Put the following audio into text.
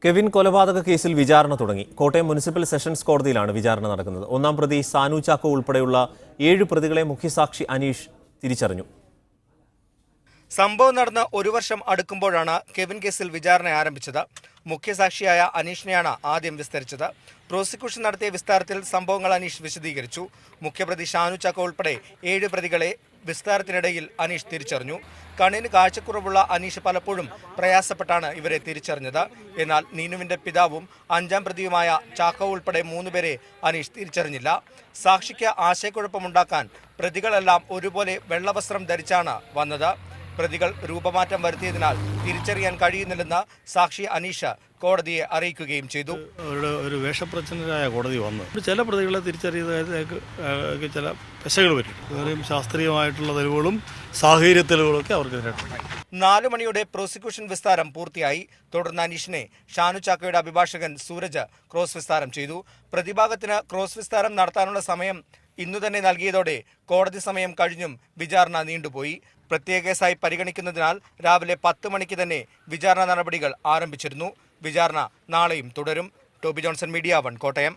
Kevin കൊലപാതക കേസിൽ വിചാരണ തുടങ്ങി. കോട്ടയം മുനിസിപ്പൽ സെഷൻസ് കോടതിയിലാണ് വിചാരണ നടക്കുന്നത്. ഒന്നാം പ്രതി സാനു ചാക്കോ ഉൾപ്പെടെയുള്ള 7 പ്രതികളെ മുഖ്യസാക്ഷി അനീഷ് തിരിച്ചറിഞ്ഞു. സംഭവം നടന്ന് 1 വർഷം അടുക്കുമ്പോഴാണ് കെവിൻ കേസിൽ വിചാരണ ആരംഭിച്ചത്. മുഖ്യസാക്ഷിയായ അനീഷിനെയാണ് ആദ്യം വിസ്തരിച്ചത്. പ്രോസിക്യൂഷൻ നടത്തിയ വിസ്താരത്തിൽ സംഭവങ്ങൾ അനീഷ് വിശദീകരിച്ചു. മുഖ്യപ്രതി ഷാനു ചാക്കോ ഉൾപ്പെടെ 7 പ്രതികളെ വിസ്താരത്തിനിടയിൽ അനീഷ് തിരിച്ചറിഞ്ഞു. കണ്ണിന് കാഴ്ചക്കുറവുള്ള അനീഷ് പലപ്പോഴും പ്രയാസപ്പെട്ടാണ് ഇവരെ തിരിച്ചറിഞ്ഞത്. എന്നാൽ നീനുവിന്റെ പിതാവും 5ാം പ്രതിയുമായ ചാക്കോ ഉൾപ്പെടെ 3 പേരെ അനീഷ് തിരിച്ചറിഞ്ഞില്ല. സാക്ഷിക്ക് ആശയക്കുഴപ്പമുണ്ടാക്കാൻ പ്രതികളെല്ലാം ഒരുപോലെ വെള്ളവസ്ത്രം ധരിച്ചാണ് വന്നത്. പ്രതികൾ രൂപമാറ്റം വരുത്തിയതിനാൽ തിരിച്ചറിയാൻ കഴിയുന്നില്ലെന്ന് സാക്ഷി അനീഷ് കോടതിയെ അറിയിക്കുകയും ചെയ്തു. ഒരു വേഷപ്രച്ഛന്നരായ കോടതി വന്നു ചില പ്രതികളെ തിരിച്ചറിയുന്നതിലേക്ക് ചില പെശകൾ പറ്റും. വേറെയും ശാസ്ത്രീയമായിട്ടുള്ള തെളിവുകളും സാഹചര്യ തെളിവുകളും ഒക്കെ അവർക്കെതിരായിട്ടുണ്ട്. 4 മണിയോടെ പ്രോസിക്യൂഷൻ വിസ്താരം പൂർത്തിയായി. തുടർന്ന് അനീഷിനെ ഷാനു ചാക്കോയുടെ അഭിഭാഷകൻ സൂരജ് ക്രോസ് വിസ്താരം ചെയ്തു. പ്രതിഭാഗത്തിന് ക്രോസ് വിസ്താരം നടത്താനുള്ള സമയം ഇന്നു തന്നെ നൽകിയതോടെ കോടതി സമയം കഴിഞ്ഞും വിചാരണ നീണ്ടുപോയി. പ്രത്യേക കേസായി പരിഗണിക്കുന്നതിനാൽ രാവിലെ 10 മണിക്ക് തന്നെ വിചാരണ നടപടികൾ ആരംഭിച്ചിരുന്നു. വിചാരണ നാളെയും തുടരും. Toby Johnson, media 1, Kottayam.